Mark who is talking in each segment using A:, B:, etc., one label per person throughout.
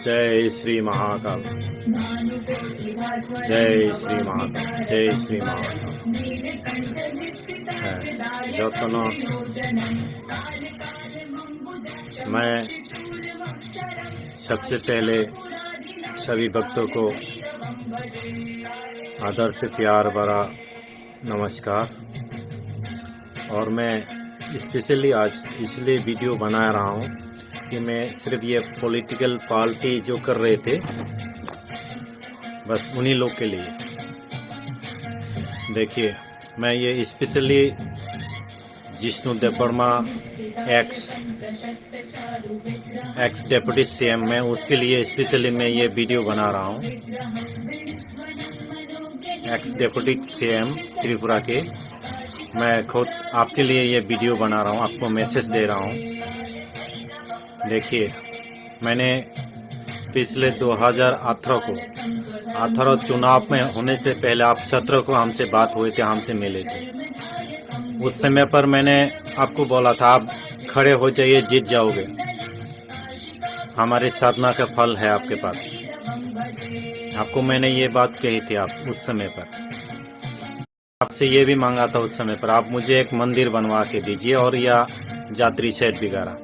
A: जय श्री महाकाल, जय श्री महाकाल, जय श्री महाकाल। যতনো मैं सबसे पहले सभी भक्तों को आदर से प्यार भरा नमस्कार। और मैं स्पेशली आज इसलिए वीडियो बना रहा हूँ कि मैं सिर्फ ये पॉलिटिकल पार्टी जो कर रहे थे बस उन्हीं लोग के लिए। देखिए, मैं ये specially Jishnu Debbarma x deputy CM में उसके लिए स्पेशली मैं ये वीडियो बना रहा हूँ। एक्स डेप्यूटी सीएम त्रिपुरा के मैं खुद आपके लिए ये वीडियो बना रहा हूँ, आपको मैसेज दे रहा हूँ। देखिए, मैंने पिछले 2018 चुनाव में होने से पहले आप 17 को हमसे बात हुए थे, हमसे मिले थे। उस समय पर मैंने आपको बोला था आप खड़े हो जाइए, जीत जाओगे, हमारी साधना का फल है आपके पास। आपको मैंने ये बात कही थी आप उस समय पर। आपसे ये भी मांगा था उस समय पर, आप मुझे एक मंदिर बनवा के दीजिए और या यात्री शेड वगैरह।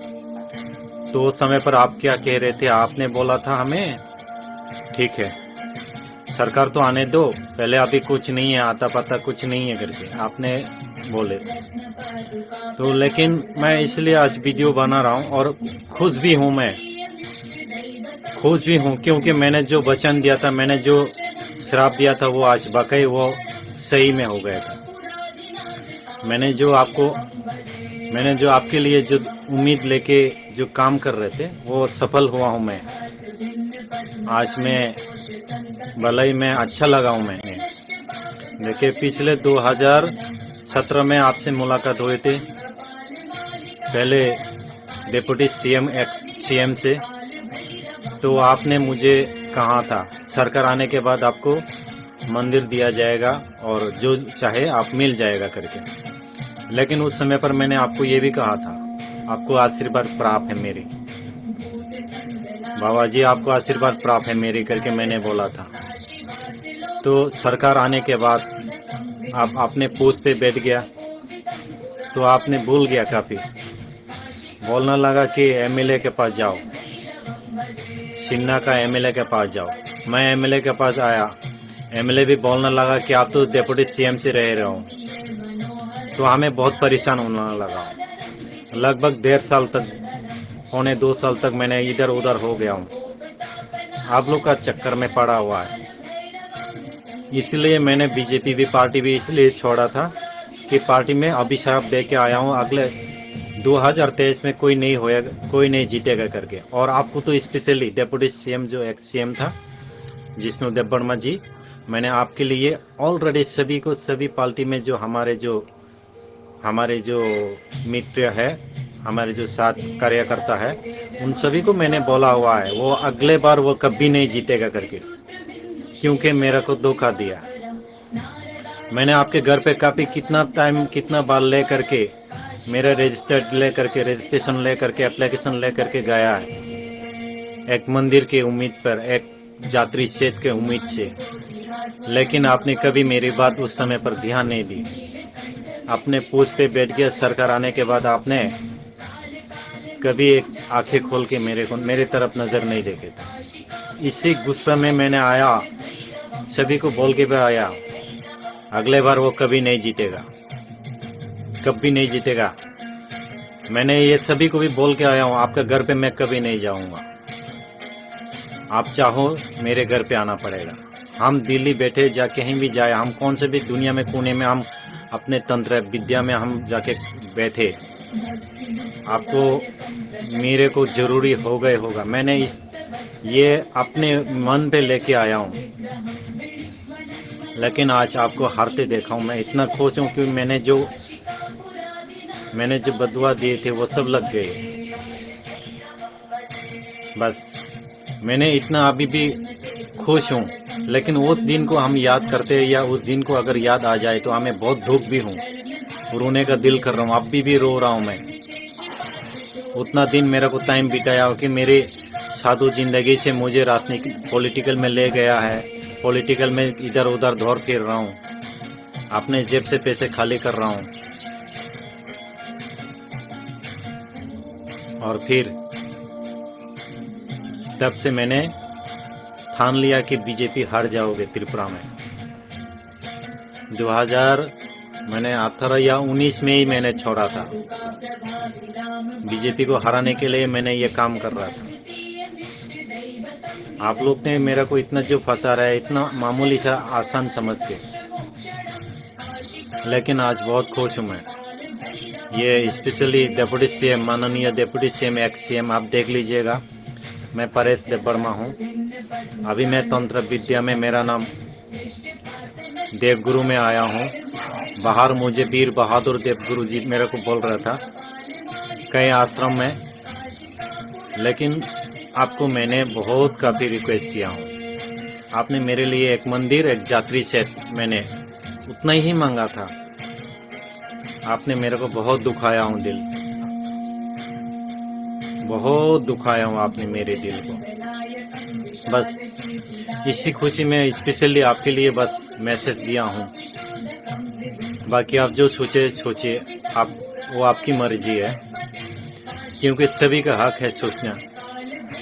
A: तो उस समय पर आप क्या कह रहे थे? आपने बोला था हमें ठीक है सरकार तो आने दो, पहले अभी कुछ नहीं है, आता पता कुछ नहीं है करके आपने बोले। तो लेकिन मैं इसलिए आज वीडियो बना रहा हूँ और खुश भी हूँ, मैं खुश भी हूँ क्योंकि मैंने जो वचन दिया था, मैंने जो श्राप दिया था वो आज वाकई वो सही में हो गया था। मैंने जो आपके लिए जो उम्मीद लेके जो काम कर रहे थे वो सफल हुआ हूँ मैं। आज मैं भलाई में अच्छा लगा हूँ मैंने। देखिए, पिछले 2017 में आपसे मुलाकात हुई थी, पहले डिप्टी सीएम एक्स सीएम से। तो आपने मुझे कहा था सरकार आने के बाद आपको मंदिर दिया जाएगा और जो चाहे आप मिल जाएगा करके। लेकिन उस समय पर मैंने आपको ये भी कहा था आपको आशीर्वाद प्राप्त है मेरी, बाबा जी आपको आशीर्वाद प्राप्त है मेरी करके मैंने बोला था। तो सरकार आने के बाद आप अपने पोस्ट पे बैठ गया तो आपने भूल गया, काफी बोलना लगा कि एमएलए के पास जाओ, सिन्हा का एमएलए के पास जाओ। मैं एमएलए के पास आया, एमएलए भी बोलने लगा कि आप तो डिप्टी सीएम से रह रहे हो। तो हमें बहुत परेशान होने लगा। लगभग 1.5 साल तक, 1.25 साल तक मैंने इधर उधर हो गया हूँ, आप लोग का चक्कर में पड़ा हुआ है। इसलिए मैंने बीजेपी भी पार्टी भी इसलिए छोड़ा था कि पार्टी में अभिशाप दे के आया हूँ, अगले 2023 में कोई नहीं जीतेगा करके। और आपको तो स्पेशली डिप्टी सीएम जो एक्स सीएम था जिष्णु देवबर्मा जी, मैंने आपके लिए ऑलरेडी सभी पार्टी में जो हमारे जो मित्र है, हमारे जो साथ कार्यकर्ता है, उन सभी को मैंने बोला हुआ है वो अगले बार वो कभी नहीं जीतेगा करके, क्योंकि मेरे को धोखा दिया। मैंने आपके घर पे काफी कितना बार ले करके मेरा रजिस्ट्रेशन ले करके एप्लीकेशन ले करके गया है, एक मंदिर के उम्मीद पर, एक यात्री शेड के उम्मीद से। लेकिन आपने कभी मेरी बात उस समय पर ध्यान नहीं दी, अपने पोस्ट पे बैठ गया। सरकार आने के बाद आपने कभी एक आंखें खोल के मेरे तरफ नजर नहीं देखे थे। इसी गुस्सा में मैंने आया, सभी को बोल के भी आया अगले बार वो कभी नहीं जीतेगा, कभी नहीं जीतेगा। मैंने ये सभी को भी बोल के आया हूँ, आपके घर पे मैं कभी नहीं जाऊंगा, आप चाहो मेरे घर पे आना पड़ेगा। हम दिल्ली बैठे जा कहीं भी जाए, हम कौन से भी दुनिया में कोने में हम अपने तंत्र विद्या में हम जाके बैठे, आपको मेरे को जरूरी होगा। मैंने ये अपने मन पे लेके आया हूँ, लेकिन आज आपको हारते देखा हूँ। मैं इतना खुश हूँ कि मैंने जो बदुआ दिए थे वो सब लग गए। बस मैंने इतना अभी भी खुश हूँ, लेकिन उस दिन को हम याद करते हैं या उस दिन को अगर याद आ जाए तो हमें बहुत दुख भी हूँ, रोने का दिल कर रहा हूँ, अब भी रो रहा हूँ मैं। उतना दिन मेरे को टाइम बिताया हो कि मेरे साधु जिंदगी से मुझे राजनीतिक पॉलिटिकल में ले गया है। पॉलिटिकल में इधर उधर दौड़ फिर रहा हूँ, अपने जेब से पैसे खाली कर रहा हूँ। और फिर तब से मैंने ठान लिया कि बीजेपी हार जाओगे त्रिपुरा में। 2018 या 19 में ही मैंने छोड़ा था। बीजेपी को हराने के लिए मैंने ये काम कर रहा था। आप लोग ने मेरा को इतना जो फंसा रहा है, इतना मामूली सा आसान समझ के, लेकिन आज बहुत खुश हूँ मैं। ये स्पेशली डिप्टी सीएम, माननीय डिप्टी सीएम, एक्स सीएम, आप देख लीजिएगा। मैं परेश देववर्मा हूँ। अभी मैं तंत्र विद्या में, मेरा नाम देवगुरु में आया हूँ। बाहर मुझे वीर बहादुर देवगुरु जी मेरे को बोल रहा था कई आश्रम में, लेकिन आपको मैंने बहुत काफ़ी रिक्वेस्ट किया हूँ। आपने मेरे लिए एक मंदिर, एक जात्री सेट, मैंने उतना ही मांगा था। आपने मेरे को बहुत दुखाया हूँ, दिल बहुत दुखाया हूँ आपने मेरे दिल को। बस इसी खुशी में स्पेशली आपके लिए बस मैसेज दिया हूँ। बाकी आप जो सोचिए, आप वो आपकी मर्जी है, क्योंकि सभी का हक है सोचना,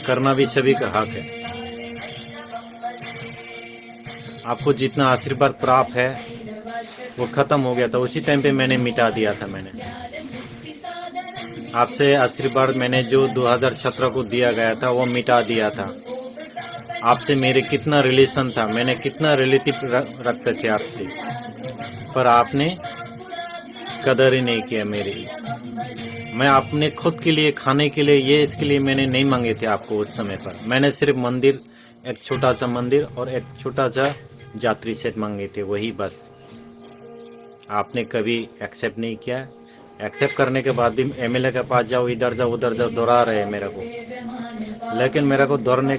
A: करना भी सभी का हक है। आपको जितना आशीर्वाद प्राप्त है वो खत्म हो गया था, उसी टाइम पे मैंने मिटा दिया था। मैंने आपसे आशीर्वाद मैंने जो 2017 को दिया गया था वो मिटा दिया था। आपसे मेरे कितना रिलेशन था, मैंने कितना रिलेटिव रखते थे आपसे, पर आपने कदर ही नहीं किया मेरी। मैं अपने खुद के लिए, खाने के लिए, ये इसके लिए मैंने नहीं मांगे थे आपको उस समय पर। मैंने सिर्फ मंदिर, एक छोटा सा मंदिर और एक छोटा सा जात्री सेट मांगे थे, वही बस। आपने कभी एक्सेप्ट नहीं किया। एक्सेप्ट करने के बाद भी एमएलए के पास जाओ, इधर जाओ उधर जाओ, दौड़ा रहे मेरे को। लेकिन मेरे को दौड़ाने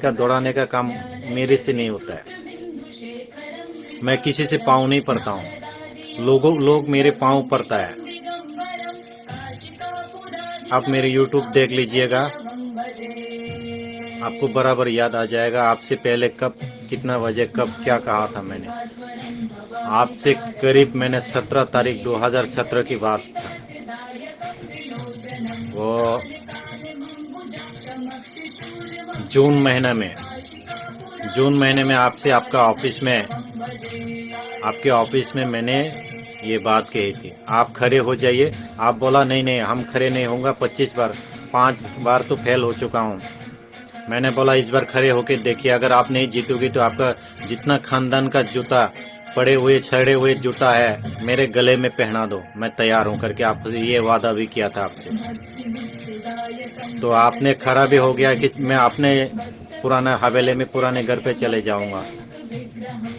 A: का काम मेरे से नहीं होता है। मैं किसी से पाँव नहीं पड़ता हूँ, लोग मेरे पाँव पड़ता है। आप मेरे YouTube देख लीजिएगा, आपको बराबर याद आ जाएगा। आपसे पहले कब, कितना बजे, कब क्या कहा था मैंने आपसे। करीब मैंने 17 तारीख 2017 की बात था, वो जून महीने में आपसे आपके ऑफिस में मैंने ये बात कही थी। आप खड़े हो जाइए। आप बोला नहीं हम खड़े नहीं होंगे। 5 बार तो फेल हो चुका हूँ। मैंने बोला इस बार खड़े होके देखिए, अगर आप नहीं जीतोगे तो आपका जितना खानदान का जूता, पड़े हुए छड़े हुए जूता है, मेरे गले में पहना दो। मैं तैयार हूँ करके आपसे ये वादा भी किया था आपसे। तो आपने खड़ा भी हो गया कि मैं अपने पुराने हवेली में, पुराने घर पे चले जाऊंगा,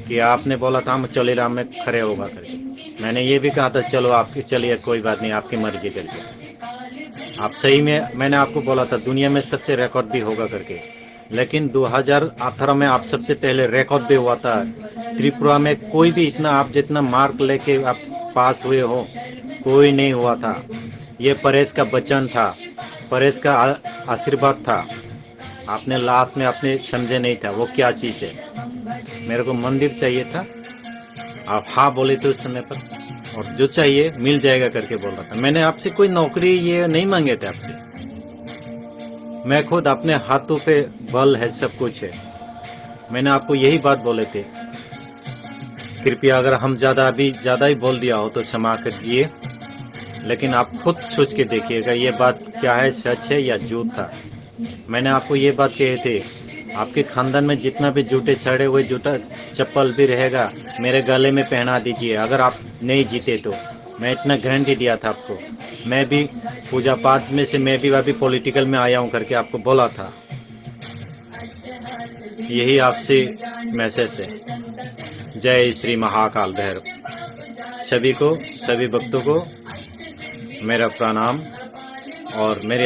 A: कि आपने बोला था हम चले रहा, मैं खड़े होगा करके। मैंने ये भी कहा था चलो आपकी, चलिए कोई बात नहीं, आपकी मर्जी करके। आप सही में, मैंने आपको बोला था दुनिया में सबसे रिकॉर्ड भी होगा करके। लेकिन 2018 में आप सबसे पहले रिकॉर्ड भी हुआ था। त्रिपुरा में कोई भी इतना आप जितना मार्क लेके आप पास हुए हो, कोई नहीं हुआ था। ये परेश का वचन था, परेश का आशीर्वाद था। आपने लास्ट में आपने समझे नहीं था वो क्या चीज़ है। मेरे को मंदिर चाहिए था, आप हाँ बोले थे उस समय पर, और जो चाहिए मिल जाएगा करके बोल रहा था। मैंने आपसे कोई नौकरी ये नहीं मांगे थे आपसे। मैं खुद अपने हाथों पे बल है, सब कुछ है। मैंने आपको यही बात बोले थे। कृपया अगर हम ज्यादा ही बोल दिया हो तो क्षमा करिए, लेकिन आप खुद सोच के देखिएगा ये बात क्या है, सच है या झूठ था। मैंने आपको ये बात कहे थे, आपके खानदान में जितना भी जूते छड़े हुए जूता चप्पल भी रहेगा, मेरे गले में पहना दीजिए अगर आप नहीं जीते तो। मैं इतना गारंटी दिया था आपको। मैं भी पूजा पाठ में से, मैं भी अभी पॉलिटिकल में आया हूँ करके आपको बोला था। यही आपसे मैसेज है। जय श्री महाकाल भैरव। सभी भक्तों को मेरा प्रणाम और मेरे